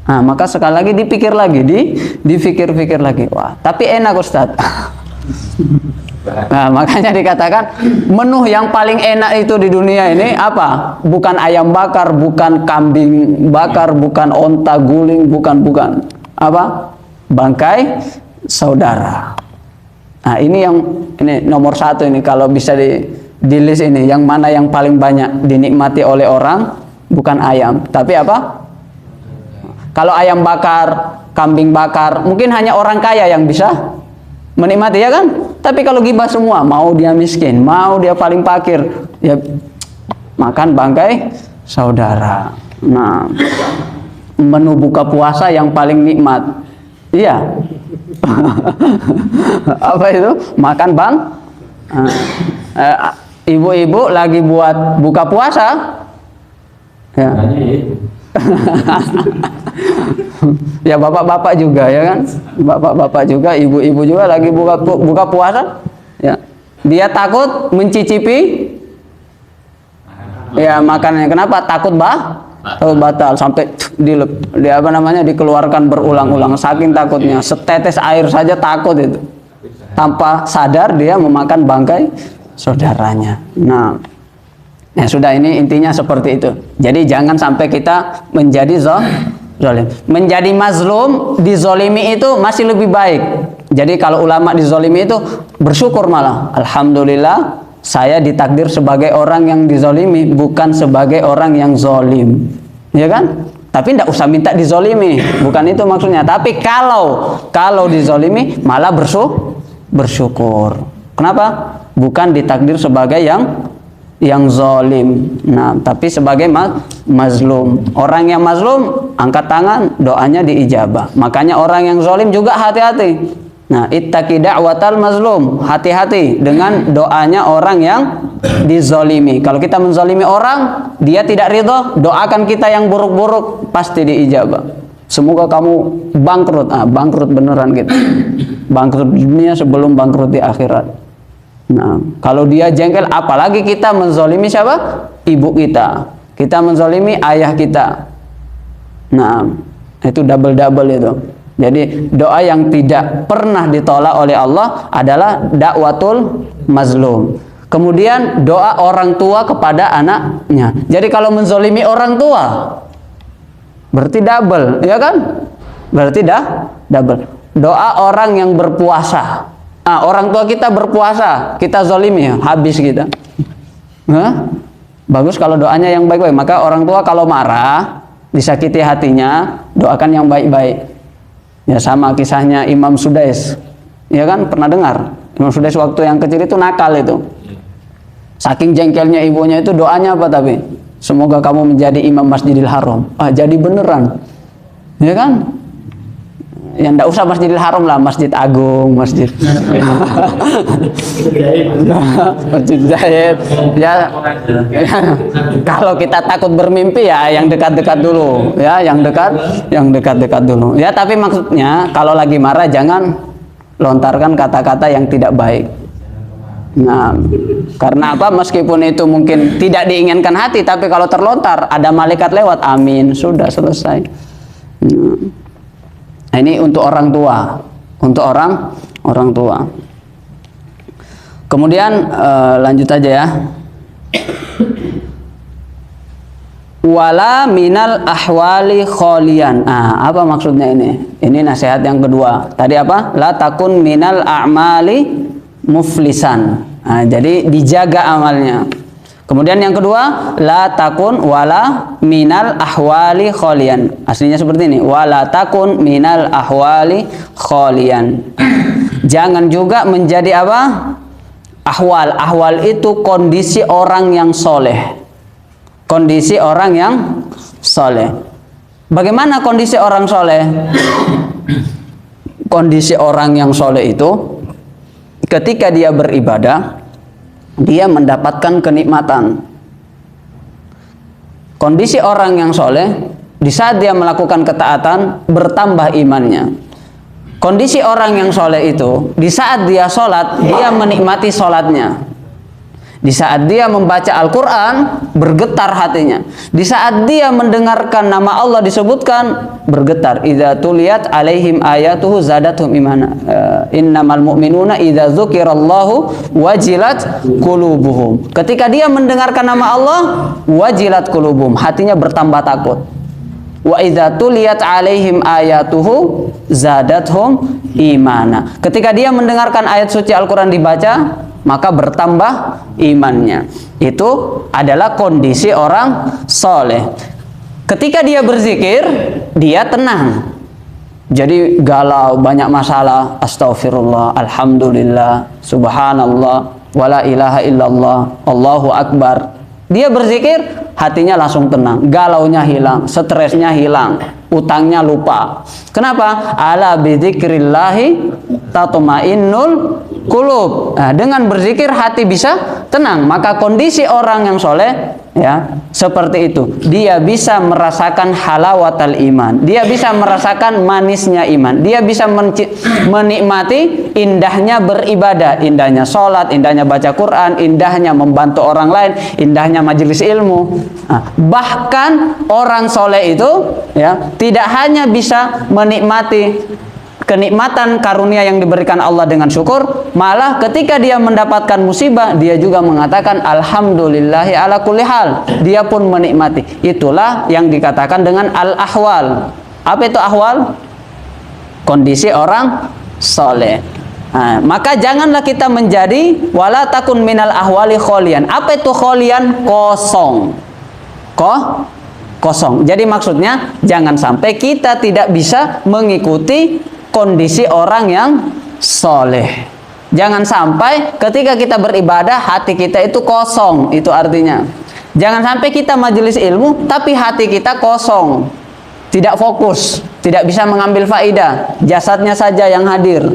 Maka sekali lagi dipikir lagi, dipikir-pikir lagi. Wah, tapi enak Ustaz. Makanya dikatakan menu yang paling enak itu di dunia ini apa? Bukan ayam bakar, bukan kambing bakar, bukan onta guling, bukan. Apa? Bangkai saudara. Ini nomor satu ini, kalau bisa di list ini, yang mana yang paling banyak dinikmati oleh orang, bukan ayam, tapi apa? Kalau ayam bakar, kambing bakar, mungkin hanya orang kaya yang bisa menikmati, ya kan? Tapi kalau gibah semua, mau dia miskin, mau dia paling fakir, ya makan bangkai saudara. Nah, menu buka puasa yang paling nikmat, iya. Apa itu? Makan bang. Ibu-ibu lagi buat buka puasa, ya. Ya bapak-bapak juga, ya kan? Bapak-bapak juga, ibu-ibu juga lagi buka puasa, ya. Dia takut mencicipi ya makanannya. Kenapa? Takut batal sampai dikeluarkan berulang-ulang, saking takutnya. Setetes air saja takut itu. Tanpa sadar dia memakan bangkai saudaranya. Nah, ya sudah, ini intinya seperti itu. Jadi jangan sampai kita menjadi zalim. Menjadi mazlum, dizolimi itu masih lebih baik. Jadi kalau ulama dizolimi itu bersyukur malah. Alhamdulillah saya ditakdir sebagai orang yang dizolimi, bukan sebagai orang yang zolim. Ya kan? Tapi tidak usah minta dizolimi, bukan itu maksudnya. Tapi kalau dizolimi malah bersyukur. Kenapa? Bukan ditakdir sebagai yang zalim. Nah, tapi sebagai mazlum. Orang yang mazlum angkat tangan, doanya diijabah. Makanya orang yang zalim juga hati-hati. Nah, ittaqi da'watal mazlum. Hati-hati dengan doanya orang yang dizalimi. Kalau kita menzalimi orang, dia tidak ridho, doakan kita yang buruk-buruk, pasti diijabah. Semoga kamu bangkrut. Bangkrut beneran gitu. Bangkrut di dunia sebelum bangkrut di akhirat. Nah, kalau dia jengkel, apalagi kita menzalimi siapa? Ibu kita. Kita menzalimi ayah kita. Nah, itu double-double itu. Jadi doa yang tidak pernah ditolak oleh Allah adalah dakwatul mazlum. Kemudian doa orang tua kepada anaknya. Jadi kalau menzalimi orang tua berarti double, ya kan? Berarti double. Doa orang yang berpuasa. Orang tua kita berpuasa, kita zalimi, ya, habis kita. Bagus kalau doanya yang baik-baik. Maka orang tua kalau marah, disakiti hatinya, doakan yang baik-baik. Ya, sama kisahnya Imam Sudais, ya kan, pernah dengar? Imam Sudais waktu yang kecil itu nakal itu. Saking jengkelnya ibunya itu, doanya apa tapi? Semoga kamu menjadi imam Masjidil Haram. Jadi beneran, ya kan? yang enggak usah Masjidil Haram lah, Masjid Agung, masjid Masjid Zahid ya. Kalau kita takut bermimpi ya yang dekat-dekat dulu ya, yang dekat-dekat dulu ya. Tapi maksudnya kalau lagi marah jangan lontarkan kata-kata yang tidak baik. Nah, karena apa? Meskipun itu mungkin tidak diinginkan hati, tapi kalau terlontar ada malaikat lewat, amin, sudah selesai. Nah, ini untuk orang tua, untuk orang tua. Kemudian lanjut aja ya. Wala minal ahwali kholian. Nah, apa maksudnya ini? Ini nasihat yang kedua. Tadi apa? La takun minal a'mali muflisan. Nah, jadi dijaga amalnya. Kemudian yang kedua, la takun wala minal ahwali kholian. Aslinya seperti ini, wala takun minal ahwali kholian. Jangan juga menjadi apa? Ahwal. Ahwal itu kondisi orang yang soleh. Kondisi orang yang soleh. Bagaimana kondisi orang soleh? Kondisi orang yang soleh itu ketika dia beribadah, dia mendapatkan kenikmatan. Kondisi orang yang soleh, di saat dia melakukan ketaatan, bertambah imannya. Kondisi orang yang soleh itu, di saat dia sholat, dia menikmati sholatnya. Di saat dia membaca Al-Quran, bergetar hatinya. Di saat dia mendengarkan nama Allah disebutkan, bergetar. Idza tuliyat alaihim ayatuhu zadathum imana. Innamal mu'minuna idza dzukirallahu wajilat qulubuhum. Ketika dia mendengarkan nama Allah, wajilat qulubuhum, hatinya bertambah takut. Wa idza tuliyat alaihim ayatuhu zadathum imana. Ketika dia mendengarkan ayat suci Al-Quran dibaca, maka bertambah imannya. Itu adalah kondisi orang soleh. Ketika dia berzikir, dia tenang. Jadi galau, banyak masalah, astaghfirullah, alhamdulillah, subhanallah, wala ilaha illallah, Allahu akbar. Dia berzikir, hatinya langsung tenang, galaunya hilang, stresnya hilang, utangnya lupa. Kenapa? Ala bidzikrillahi tatmainnul qulub. Nah, dengan berzikir hati bisa tenang. Maka kondisi orang yang soleh ya seperti itu. Dia bisa merasakan halawatal iman. Dia bisa merasakan manisnya iman. Dia bisa menikmati indahnya beribadah, indahnya sholat, indahnya baca Quran, indahnya membantu orang lain, indahnya majelis ilmu. Nah, bahkan orang soleh itu ya tidak hanya bisa menikmati kenikmatan karunia yang diberikan Allah dengan syukur, malah ketika dia mendapatkan musibah, dia juga mengatakan alhamdulillahi ala kulli hal. Dia pun menikmati. Itulah yang dikatakan dengan al-ahwal. Apa itu ahwal? Kondisi orang soleh. Nah, maka janganlah kita menjadi wala takun minal ahwali kholian. Apa itu kholian? Kosong. Kosong. Jadi maksudnya jangan sampai kita tidak bisa mengikuti kondisi orang yang soleh. Jangan sampai ketika kita beribadah hati kita itu kosong. Itu artinya jangan sampai kita majelis ilmu tapi hati kita kosong, tidak fokus, tidak bisa mengambil faidah, jasadnya saja yang hadir.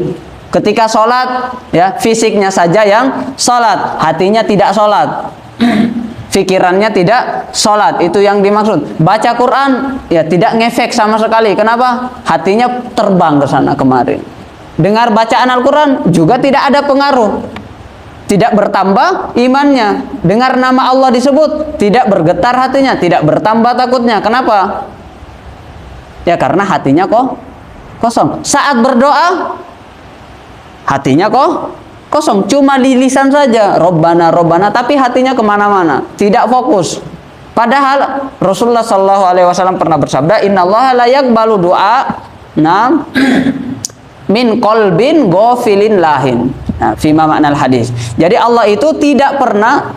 Ketika sholat ya fisiknya saja yang sholat, hatinya tidak sholat, pikirannya tidak sholat. Itu yang dimaksud. Baca Quran ya tidak ngefek sama sekali. Kenapa? Hatinya terbang ke sana kemari. Dengar bacaan Al-Quran juga tidak ada pengaruh, tidak bertambah imannya. Dengar nama Allah disebut tidak bergetar hatinya, tidak bertambah takutnya. Kenapa? Ya karena hatinya kosong. Saat berdoa hatinya kosong, cuma di lisan saja Robbana Robbana, tapi hatinya kemana-mana, tidak fokus. Padahal Rasulullah SAW pernah bersabda, Innallaha la yaqbalu du'a min qalbin ghafilin lahin. Nah, fima maknal hadis. Jadi Allah itu tidak pernah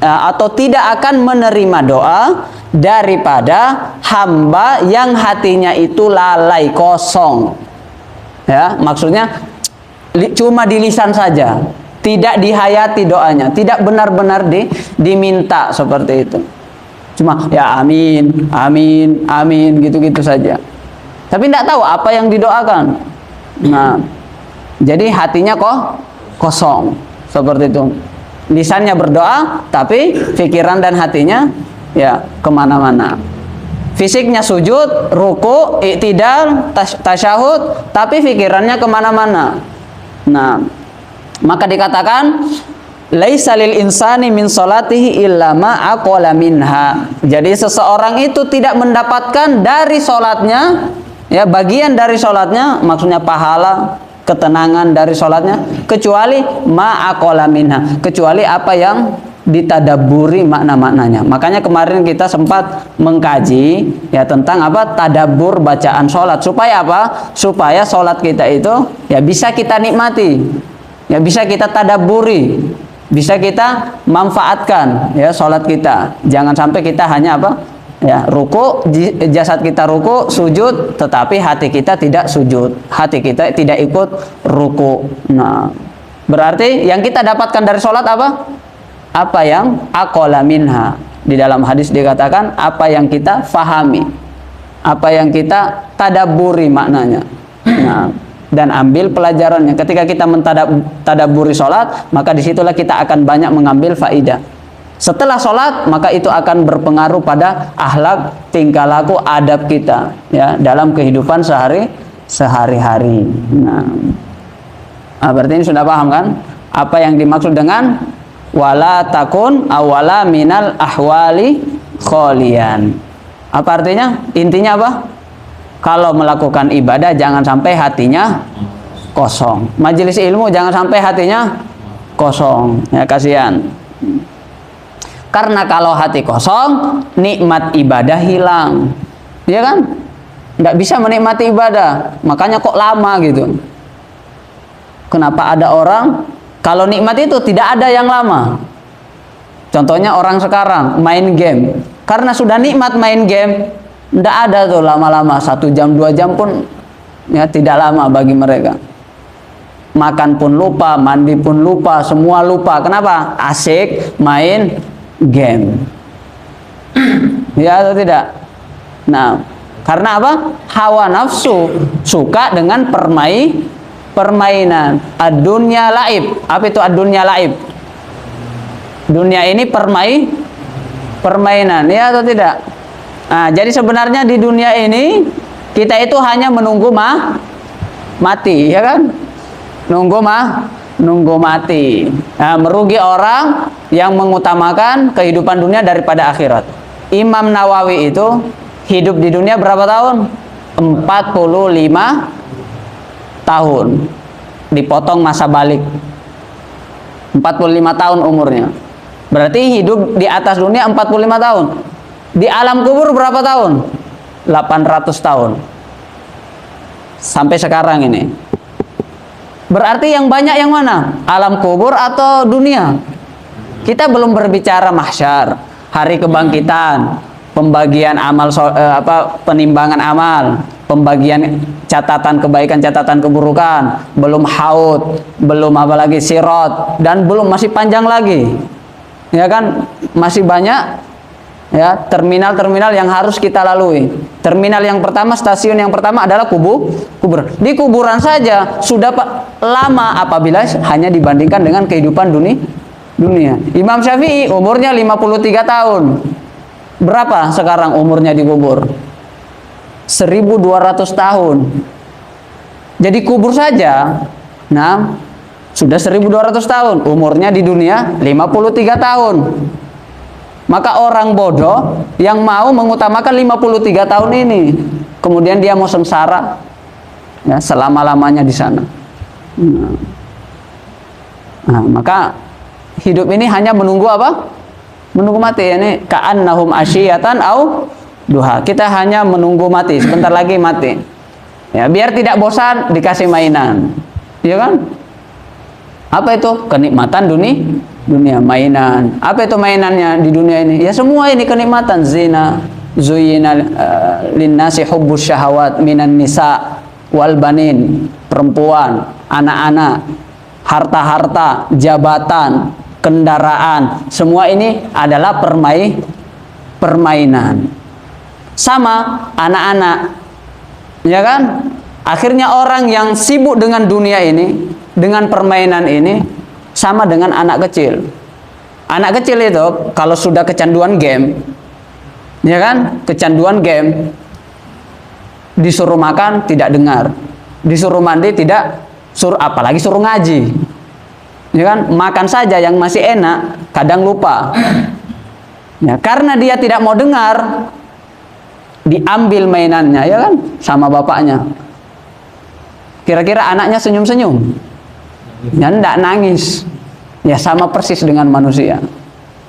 atau tidak akan menerima doa daripada hamba yang hatinya itu lalai, kosong. Ya, maksudnya cuma di lisan saja, tidak dihayati doanya, tidak benar-benar diminta seperti itu. Cuma ya amin, amin, amin gitu-gitu saja. Tapi tidak tahu apa yang didoakan. Nah, jadi hatinya kok kosong seperti itu. Lisannya berdoa, tapi pikiran dan hatinya ya kemana-mana. Fisiknya sujud, ruku, i'tidal, tasyahud, tapi pikirannya kemana-mana. Nah, maka dikatakan laisa lil insani min salatihi illa ma aqala minha. Jadi seseorang itu tidak mendapatkan dari salatnya, ya bagian dari salatnya, maksudnya pahala, ketenangan dari salatnya, kecuali ma aqala minha, kecuali apa yang ditadaburi makna-maknanya. Makanya kemarin kita sempat mengkaji ya tentang apa tadabbur bacaan salat, supaya apa? Supaya salat kita itu ya bisa kita nikmati, ya bisa kita tadabburi, bisa kita manfaatkan ya salat kita. Jangan sampai kita hanya apa? Ya, ruku, jasad kita ruku, sujud, tetapi hati kita tidak sujud, hati kita tidak ikut ruku. Nah, berarti yang kita dapatkan dari salat apa? Apa yang aqala minha. Di dalam hadis dikatakan apa yang kita fahami, apa yang kita tadabburi maknanya. Nah, dan ambil pelajarannya. Ketika kita mentadabburi sholat, maka disitulah kita akan banyak mengambil faidah. Setelah sholat, maka itu akan berpengaruh pada akhlak, tingkah laku, adab kita ya dalam kehidupan sehari-hari. Nah, berarti ini sudah paham kan? Apa yang dimaksud dengan wala takun awala minal ahwali kholian. Apa artinya? Intinya apa? Kalau melakukan ibadah jangan sampai hatinya kosong. Majelis ilmu jangan sampai hatinya kosong. Ya kasihan. Karena kalau hati kosong, nikmat ibadah hilang. Iya kan? Nggak bisa menikmati ibadah. Makanya kok lama gitu. Kenapa ada orang kalau nikmat itu tidak ada yang lama? Contohnya orang sekarang main game. Karena sudah nikmat main game, tidak ada tuh lama-lama 1 jam 2 jam pun ya tidak lama bagi mereka. Makan pun lupa, mandi pun lupa, semua lupa. Kenapa? Asik main game. Ya atau tidak? Nah, karena apa? Hawa nafsu suka dengan permainan. Ad-dunya laib. Apa itu ad-dunya laib? Dunia ini permainan, ya atau tidak? Nah, jadi sebenarnya di dunia ini kita itu hanya menunggu mati, ya kan? Nunggu mati. Nah, merugi orang yang mengutamakan kehidupan dunia daripada akhirat. Imam Nawawi itu hidup di dunia berapa tahun? 45 tahun. Dipotong masa balik. 45 tahun umurnya. Berarti hidup di atas dunia 45 tahun. Di alam kubur berapa tahun? 800 tahun. Sampai sekarang ini. Berarti yang banyak yang mana? Alam kubur atau dunia? Kita belum berbicara mahsyar, hari kebangkitan, pembagian amal, penimbangan amal, pembagian catatan kebaikan, catatan keburukan, belum haud, belum apa lagi sirat, dan belum masih panjang lagi. Ya kan? Masih banyak ya terminal-terminal yang harus kita lalui. Terminal yang pertama, stasiun yang pertama adalah kubur. Di kuburan saja sudah lama apabila hanya dibandingkan dengan kehidupan dunia. Imam Syafi'i umurnya 53 tahun. Berapa sekarang umurnya di kubur? 1200 tahun. Jadi kubur saja sudah 1200 tahun. Umurnya di dunia 53 tahun. Maka orang bodoh yang mau mengutamakan 53 tahun ini, kemudian dia mau sengsara ya, selama-lamanya di sana. Nah, maka hidup ini hanya menunggu apa? Menunggu mati. Ini ka'annahum asyiyatan au duha. Kita hanya menunggu mati, sebentar lagi mati. Ya, biar tidak bosan dikasih mainan. Iya kan? Apa itu? Kenikmatan dunia, mainan. Apa itu mainannya di dunia ini? Ya semua ini kenikmatan. Zina, zuyyina linnasi hubbus syahawat minan nisa wal banin, perempuan, anak-anak, harta-harta, jabatan, kendaraan, semua ini adalah permainan. Sama anak-anak, ya kan? Akhirnya orang yang sibuk dengan dunia ini, dengan permainan ini, sama dengan anak kecil. Anak kecil itu kalau sudah kecanduan game, ya kan, kecanduan game, disuruh makan tidak dengar, disuruh mandi tidak, apalagi suruh ngaji, ya kan, makan saja yang masih enak kadang lupa, ya, karena dia tidak mau dengar, diambil mainannya, ya kan, sama bapaknya. Kira-kira anaknya senyum-senyum? Ya enggak, nangis. Ya sama persis dengan manusia.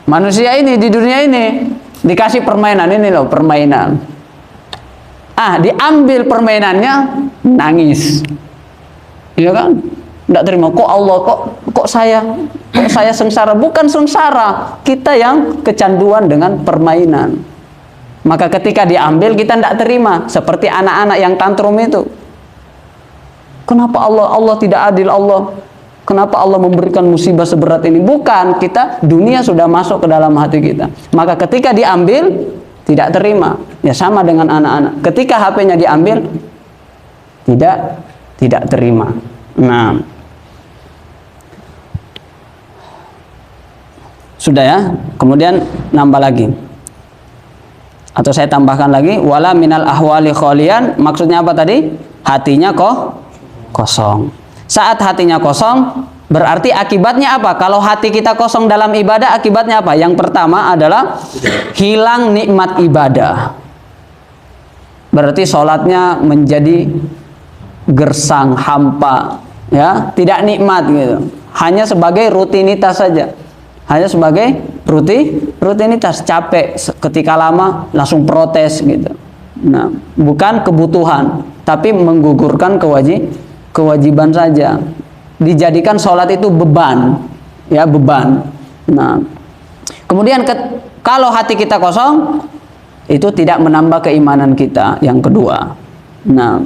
Manusia ini di dunia ini dikasih permainan, ini loh permainan. Diambil permainannya, nangis. Iya kan? Enggak terima. Kok Allah, kok saya sengsara? Bukan sengsara, kita yang kecanduan dengan permainan. Maka ketika diambil kita enggak terima, seperti anak-anak yang tantrum itu. Kenapa Allah tidak adil? Kenapa Allah memberikan musibah seberat ini? Bukan, kita, dunia sudah masuk ke dalam hati kita. Maka ketika diambil, tidak terima. Ya sama dengan anak-anak. Ketika HP-nya diambil, tidak terima. Nah, sudah ya. Kemudian nambah lagi. Atau saya tambahkan lagi, wala minal ahwali kholian. Maksudnya apa tadi? Hatinya kosong. Saat hatinya kosong, berarti akibatnya apa? Kalau hati kita kosong dalam ibadah, akibatnya apa? Yang pertama adalah hilang nikmat ibadah. Berarti sholatnya menjadi gersang, hampa, ya, tidak nikmat gitu. Hanya sebagai rutinitas saja. Hanya sebagai rutinitas, capek, ketika lama langsung protes gitu. Nah, bukan kebutuhan, tapi menggugurkan kewajiban saja. Dijadikan sholat itu beban, ya, beban. Nah, kemudian kalau hati kita kosong, itu tidak menambah keimanan kita. Yang kedua, nah,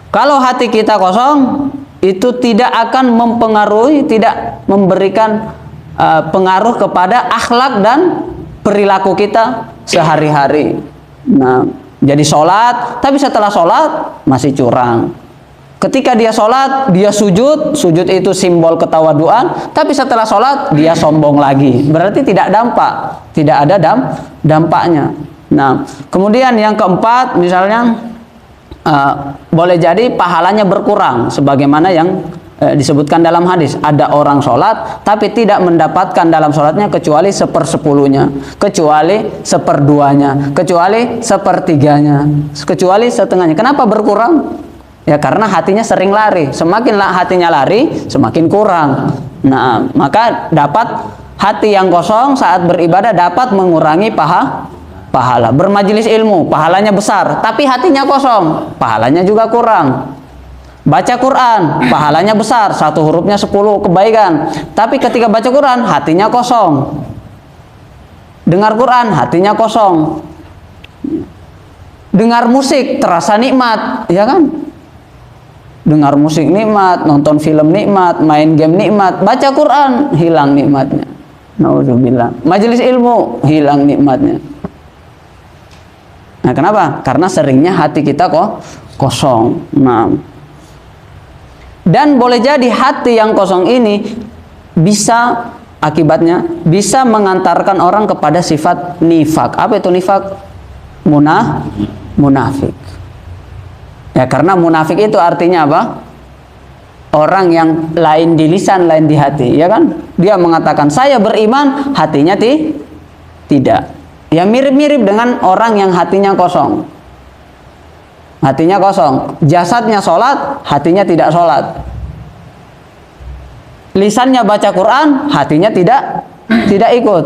kalau hati kita kosong, itu tidak akan mempengaruhi, tidak memberikan pengaruh kepada akhlak dan perilaku kita sehari-hari. Nah, jadi sholat, tapi setelah sholat masih curang. Ketika dia sholat, dia sujud itu simbol ketawaduan, tapi setelah sholat dia sombong lagi. Berarti tidak ada dampaknya. Nah, kemudian yang keempat, misalnya boleh jadi pahalanya berkurang, sebagaimana yang disebutkan dalam hadis. Ada orang sholat, tapi tidak mendapatkan dalam sholatnya kecuali 1/10-nya, kecuali 1/2-nya, kecuali 1/3-nya, kecuali setengahnya. Kenapa berkurang? Ya karena hatinya sering lari. Semakin hatinya lari, semakin kurang. Nah, maka dapat hati yang kosong saat beribadah dapat mengurangi pahala. Bermajelis ilmu, pahalanya besar, tapi hatinya kosong, pahalanya juga kurang. Baca Quran, pahalanya besar, satu hurufnya 10 kebaikan, tapi ketika baca Quran, hatinya kosong. Dengar Quran, hatinya kosong. Dengar musik, terasa nikmat, ya kan? Dengar musik nikmat, nonton film nikmat, main game nikmat, baca Quran hilang nikmatnya. Nauzubillah. Majelis ilmu hilang nikmatnya. Nah, kenapa? Karena seringnya hati kita kosong. Nah, dan boleh jadi hati yang kosong ini bisa akibatnya bisa mengantarkan orang kepada sifat nifak. Apa itu nifak? Munafik. Ya, karena munafik itu artinya apa? Orang yang lain di lisan, lain di hati, ya kan? Dia mengatakan saya beriman, hatinya tidak. Ya mirip-mirip dengan orang yang hatinya kosong. Hatinya kosong, jasadnya sholat, hatinya tidak sholat. Lisannya baca Quran, hatinya tidak ikut.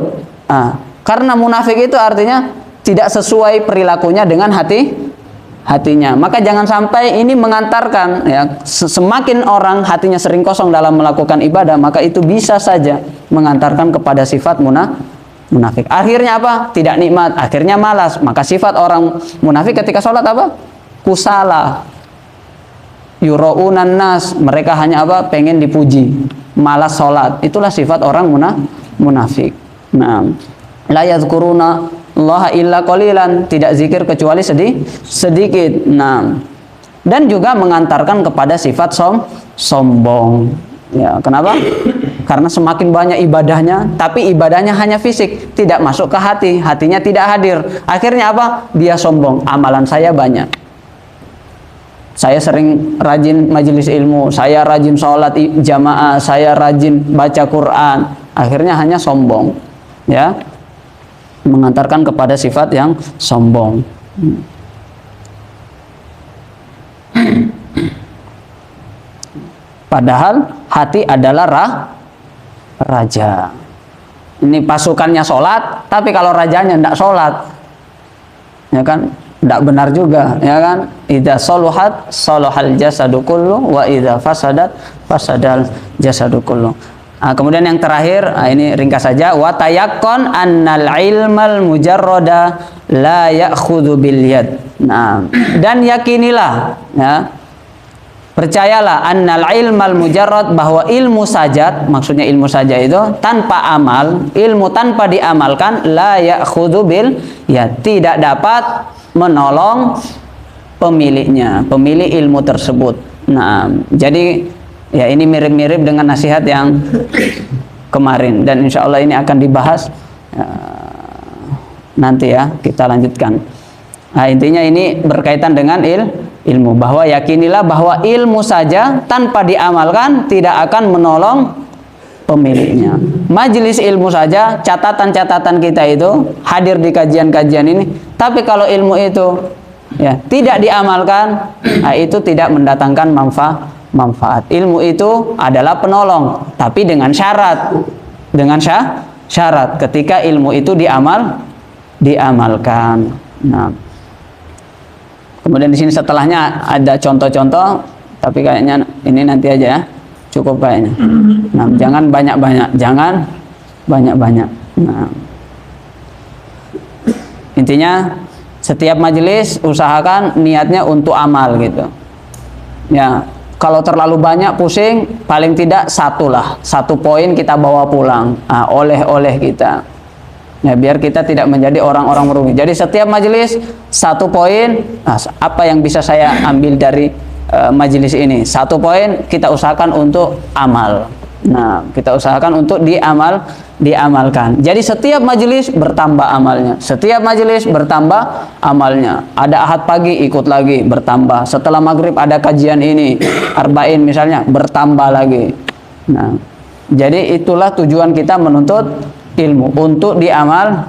Karena munafik itu artinya tidak sesuai perilakunya dengan hatinya. Maka jangan sampai ini mengantarkan, ya, semakin orang hatinya sering kosong dalam melakukan ibadah, maka itu bisa saja mengantarkan kepada sifat munafik. Akhirnya apa? Tidak nikmat, akhirnya malas. Maka sifat orang munafik ketika sholat apa? Kusala. Yuraunan nas, mereka hanya apa? Pengen dipuji. Malas sholat. Itulah sifat orang munafik. Nah, la yadhkuruna Allah illa qalilan, tidak zikir kecuali sedikit. Nah, dan juga mengantarkan kepada sifat sombong. Ya, kenapa? Karena semakin banyak ibadahnya, tapi ibadahnya hanya fisik, tidak masuk ke hati, hatinya tidak hadir. Akhirnya apa? Dia sombong. Amalan saya banyak. Saya sering rajin majelis ilmu, saya rajin sholat jamaah, saya rajin baca Quran. Akhirnya hanya sombong, ya, mengantarkan kepada sifat yang sombong. Padahal hati adalah raja. Ini pasukannya sholat, tapi kalau rajanya tidak sholat, ya kan, tidak benar juga, ya kan? Idza saluhat salahal jasadu kullu wa idza fasadat fasadal jasadu kullu. Kemudian yang terakhir, ini ringkas saja, wa tayaqqan annal ilmal mujarrada la ya'khudhu bil yad. Nah, dan yakinilah, ya, percayalah annal ilmal mujarrad, bahwa ilmu saja, maksudnya ilmu saja itu tanpa amal, ilmu tanpa diamalkan, la ya'khudhu bil yad, tidak dapat menolong pemiliknya, pemilik ilmu tersebut. Nah, jadi ya ini mirip-mirip dengan nasihat yang kemarin, dan insya Allah ini akan dibahas nanti, ya, kita lanjutkan. Nah, intinya ini berkaitan dengan ilmu, bahwa yakinilah bahwa ilmu saja tanpa diamalkan tidak akan menolong pemiliknya. Majelis ilmu saja, catatan-catatan kita itu hadir di kajian-kajian ini, tapi kalau ilmu itu, ya, tidak diamalkan, nah, itu tidak mendatangkan manfaat. Ilmu itu adalah penolong, tapi dengan syarat, ketika ilmu itu diamalkan. Nah, kemudian di sini setelahnya ada contoh-contoh, tapi kayaknya ini nanti aja, ya, cukup kayaknya. Nah, jangan banyak-banyak. Nah, intinya setiap majelis usahakan niatnya untuk amal gitu. Ya, kalau terlalu banyak pusing, paling tidak satu poin kita bawa pulang, oleh-oleh kita. Ya, biar kita tidak menjadi orang-orang merugi. Jadi setiap majelis satu poin, apa yang bisa saya ambil dari majelis ini? Satu poin kita usahakan untuk amal. Nah, kita usahakan untuk diamalkan. Jadi setiap majelis bertambah amalnya. Setiap majelis bertambah amalnya. Ada ahad pagi ikut lagi, bertambah. Setelah maghrib ada kajian ini, arba'in misalnya, bertambah lagi. Nah, jadi itulah tujuan kita menuntut ilmu, untuk diamalkan.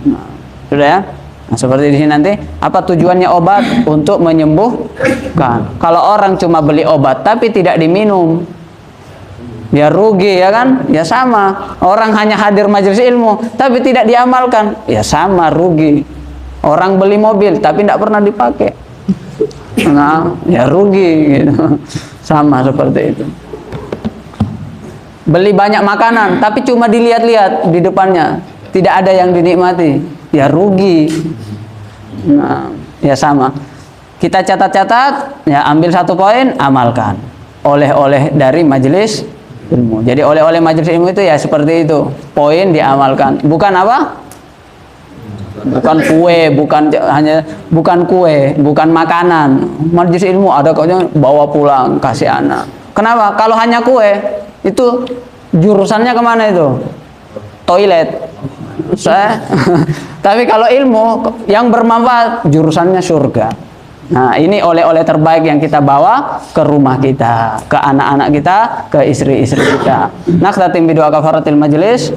Nah, sudah, ya. Nah, seperti di sini nanti, apa tujuannya obat? Untuk menyembuhkan. Kalau orang cuma beli obat tapi tidak diminum, ya rugi, ya kan? Ya sama. Orang hanya hadir majelis ilmu tapi tidak diamalkan, ya sama, rugi. Orang beli mobil tapi tidak pernah dipakai, nah, ya rugi gitu. Sama seperti itu. Beli banyak makanan tapi cuma dilihat-lihat di depannya, tidak ada yang dinikmati, ya rugi. Nah, ya sama. Kita catat-catat, ya, ambil satu poin, amalkan. Oleh-oleh dari majelis ilmu. Jadi oleh-oleh majelis ilmu itu ya seperti itu. Poin diamalkan. Bukan apa? Bukan kue, bukan kue, bukan makanan. Majelis ilmu ada kayaknya bawa pulang kasih anak. Kenapa? Kalau hanya kue, itu jurusannya kemana itu? Toilet. Tapi kalau ilmu yang bermanfaat, jurusannya surga. Nah, ini oleh-oleh terbaik yang kita bawa ke rumah kita, ke anak-anak kita, ke istri-istri kita. Naqtatim bi doa kafaratil majlis.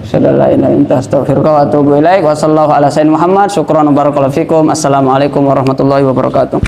Sallallahu alaihi wa sallallahu ala sayyidina Muhammad. Syukran wa barakallahu fikum. Assalamualaikum warahmatullahi wabarakatuh.